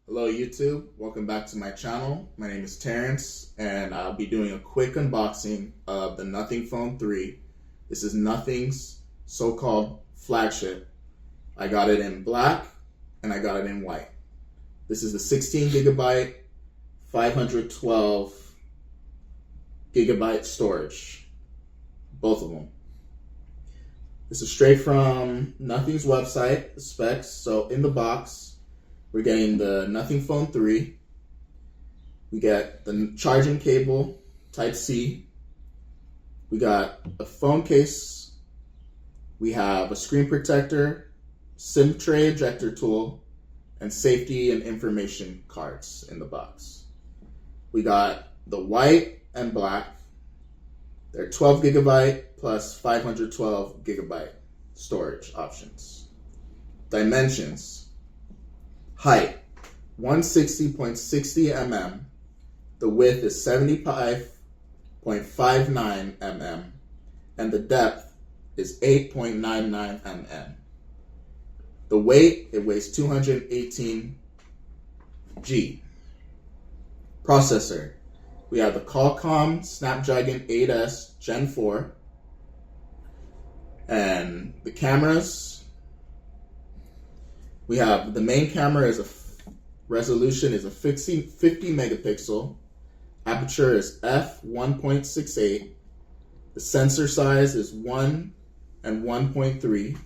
Hello YouTube, welcome back to my channel. My name is Terrence and I'll be doing a quick unboxing of the Nothing Phone 3. This is Nothing's so-called flagship. I got it in black and I got it in white. This is the 16 gigabyte, 512 gigabyte storage, both of them. This is straight from Nothing's website, the specs. So in the box, we're getting the Nothing Phone 3. We get the charging cable, Type-C. We got a phone case. We have a screen protector, SIM tray ejector tool, and safety and information cards in the box. We got the white and black. They're 12 gigabyte plus 512 gigabyte storage options. Dimensions. Height, 160.60 mm. The width is 75.59 mm. And the depth is 8.99 mm. The weight, it weighs 218 G. Processor, we have the Qualcomm Snapdragon 8S Gen 4. And the cameras, we have the main camera resolution is a 50 megapixel. Aperture is f1.68. The sensor size is 1 and 1.3.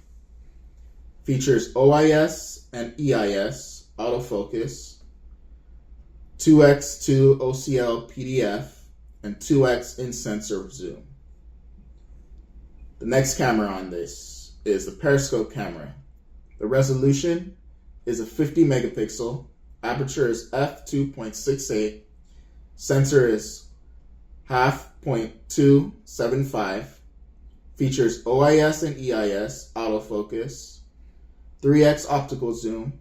Features OIS and EIS autofocus, 2x2 OCL PDF, and 2x in-sensor zoom. The next camera on this is the periscope camera. The resolution is a 50 megapixel. Aperture is f2.68. Sensor is f/.275. Features OIS and EIS autofocus, 3x optical zoom,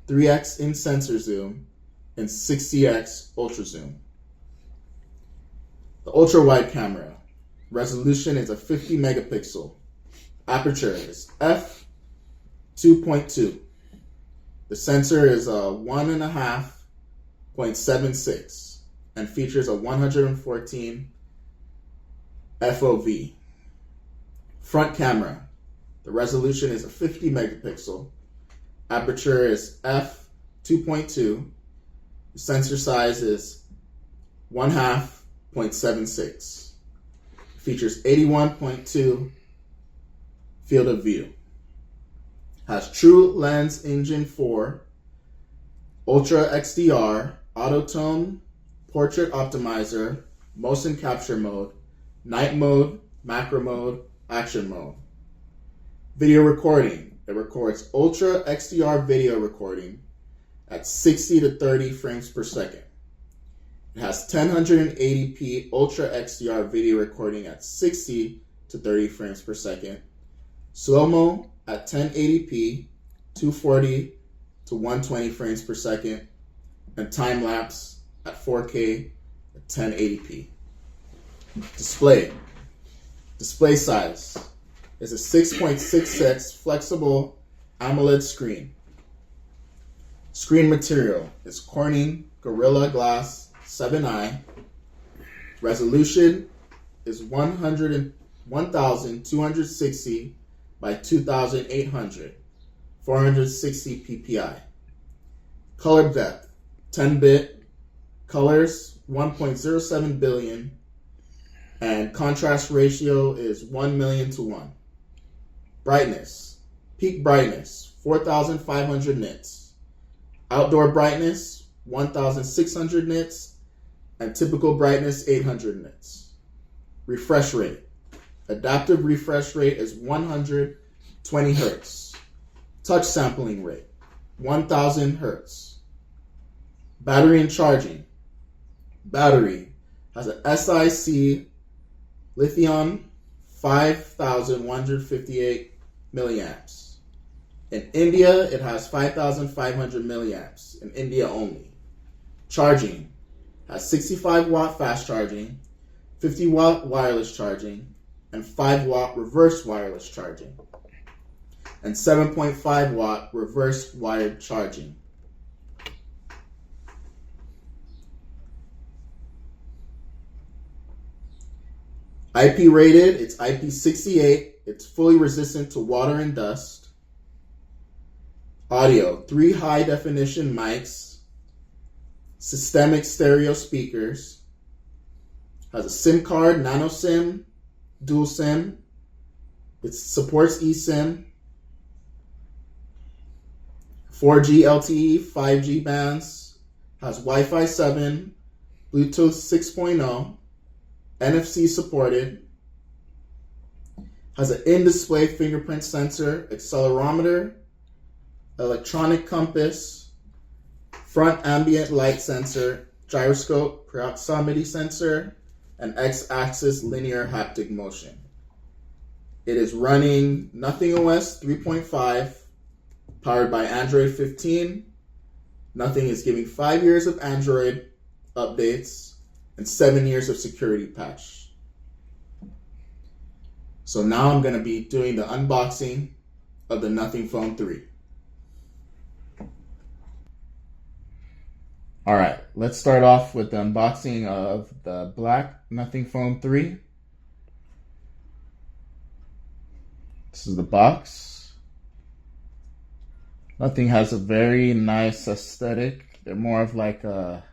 3x in-sensor zoom, and 60x ultra zoom. The ultra wide camera. Resolution is a 50 megapixel. Aperture is f2.2. The sensor is a 1.5.76 and features a 114 FOV. Front camera. The resolution is a 50 megapixel. Aperture is f2.2. The sensor size is 1.5.76. Features 81.2 field of view. Has True Lens Engine 4, Ultra XDR, Autotone, Portrait Optimizer, Motion Capture Mode, Night Mode, Macro Mode, Action Mode. Video recording. It records Ultra XDR video recording at 60 to 30 frames per second. It has 1080p Ultra XDR video recording at 60 to 30 frames per second. Slow-mo at 1080p, 240 to 120 frames per second, and time-lapse at 4K at 1080p. Display size is a 6.66 flexible AMOLED screen. Screen material is Corning Gorilla Glass 7i. Resolution is 1260 by 2800, 460 ppi. Color depth, 10-bit. Colors, 1.07 billion. And contrast ratio is 1 million to 1. Brightness, peak brightness, 4,500 nits. Outdoor brightness, 1,600 nits. And typical brightness, 800 nits. Refresh rate. Adaptive refresh rate is 120 Hz. Touch sampling rate, 1000 Hz. Battery and charging. Battery has an SiC lithium 5158 milliamps. In India, it has 5,500 milliamps. In India only. Charging has 65 watt fast charging, 50 watt wireless charging, and 5 watt reverse wireless charging, and 7.5 watt reverse wired charging. IP rated, it's IP68. It's fully resistant to water and dust. Audio, 3 high definition mics, systemic stereo speakers, has a SIM card, nano SIM, dual SIM. It supports eSIM, 4G LTE, 5G bands, has Wi-Fi 7, Bluetooth 6.0, NFC supported, has an in-display fingerprint sensor, accelerometer, electronic compass, front ambient light sensor, gyroscope, proximity sensor, and X-axis linear haptic motion. It is running Nothing OS 3.5, powered by Android 15. Nothing is giving 5 years of Android updates and 7 years of security patch. So now I'm going to be doing the unboxing of the Nothing Phone 3. All right, let's start off with the unboxing of the black Nothing Phone 3. This is the box. Nothing has a very nice aesthetic. They're more of like the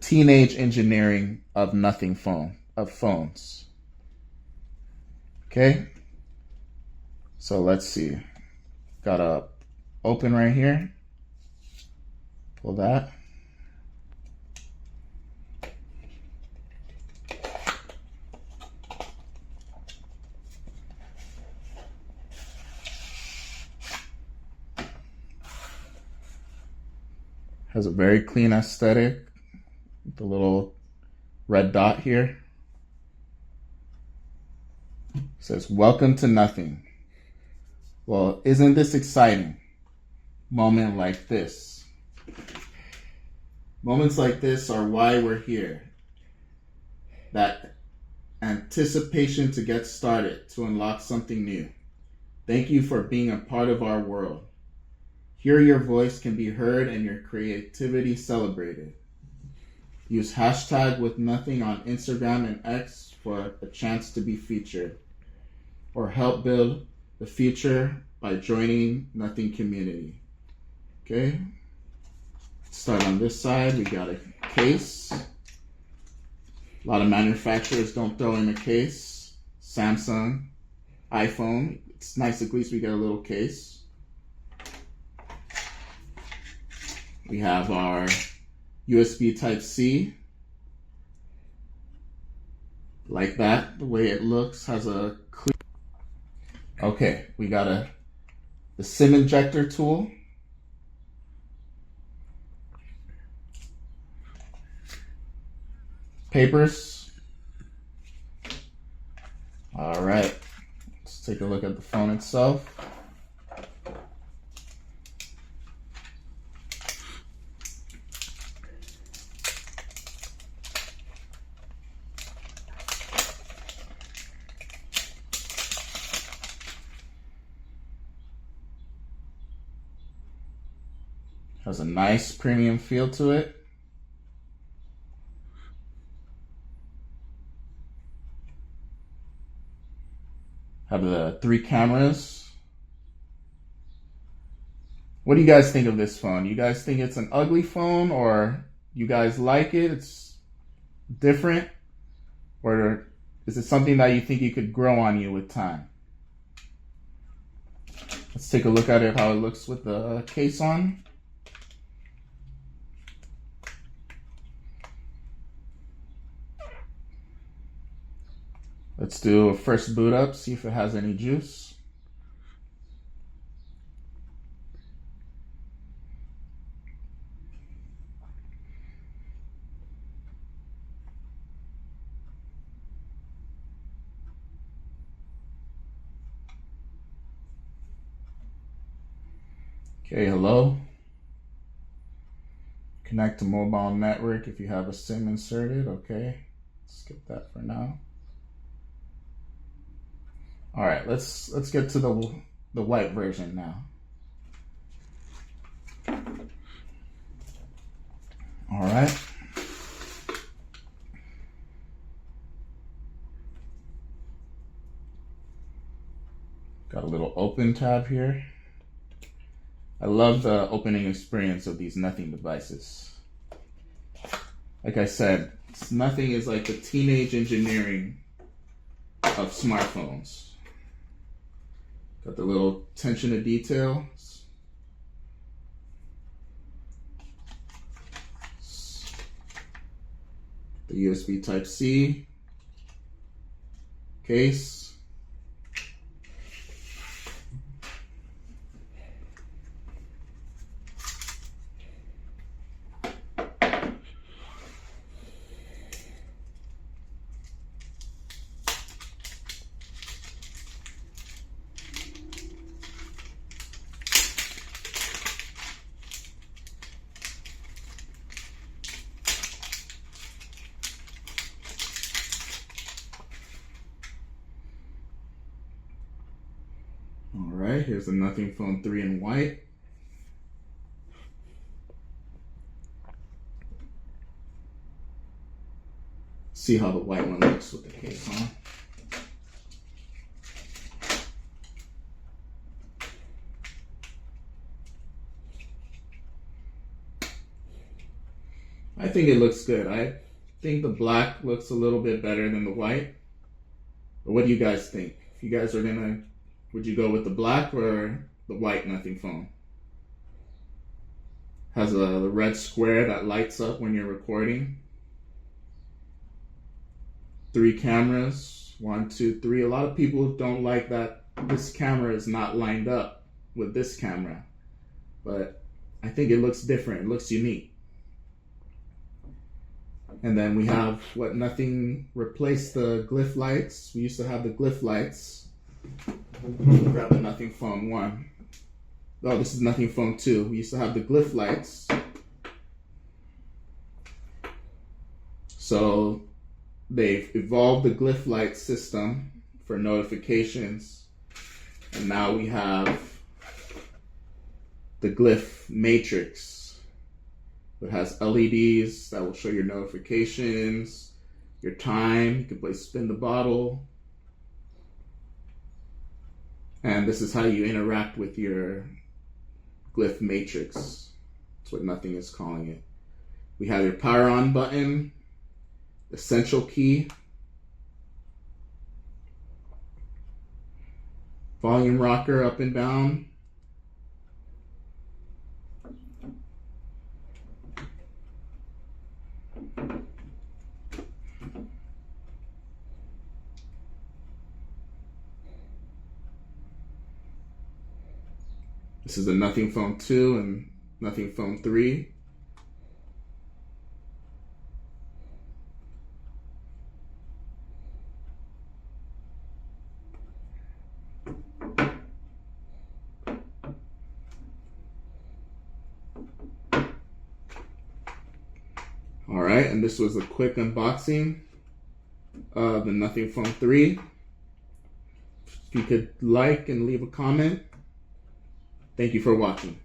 teenage engineering of Nothing phone, of phones. Okay, so let's see. Got a open right here. Pull that. Has a very clean aesthetic with the little red dot here. It says, "Welcome to Nothing." Well, isn't this exciting? Moment like this. Moments like this are why we're here. That anticipation to get started, to unlock something new. Thank you for being a part of our world. Here your voice can be heard and your creativity celebrated. Use hashtag with Nothing on Instagram and X for a chance to be featured. Or help build the future by joining Nothing community. Okay. Start on this side. We got a case. A lot of manufacturers don't throw in a case. Samsung, iPhone. It's nice at least we get a little case. We have our USB Type-C. Like that, the way it looks, has a clear. Okay, we got the SIM injector tool. Papers. All right, let's take a look at the phone itself. Has a nice premium feel to it. Have the 3 cameras. What do you guys think of this phone? You guys think it's an ugly phone, or you guys like it? It's different? Or is it something that you think you could grow on you with time? Let's take a look at it, how it looks with the case on. Let's do a first boot up, see if it has any juice. Okay, hello. Connect to mobile network if you have a SIM inserted. Okay, skip that for now. All right, let's get to the white version now. All right. open tab here. I love the opening experience of these Nothing devices. Like I said, Nothing is like the teenage engineering of smartphones. Got the little attention to detail. The USB Type-C case. Alright, here's the Nothing Phone 3 in white. See how the white one looks with the case on. I think it looks good. I think the black looks a little bit better than the white. But what do you guys think? If you guys are gonna, would you go with the black or the white Nothing Phone? Has a red square that lights up when you're recording. 3 cameras, 1, 2, 3. A lot of people don't like that this camera is not lined up with this camera, but I think it looks different. It looks unique. And then we have what Nothing replaced the glyph lights. We used to have the glyph lights. Grab the Nothing Phone 1. Oh, this is Nothing Phone 2. We used to have the glyph lights. So they've evolved the glyph light system for notifications. And now we have the glyph matrix. It has LEDs that will show your notifications, your time. You can play spin the bottle. And this is how you interact with your glyph matrix. That's what Nothing is calling it. We have your power on button, essential key, volume rocker up and down, this is the Nothing Phone 2 and Nothing Phone 3. Alright, and this was a quick unboxing of the Nothing Phone 3. If you could like and leave a comment. Thank you for watching.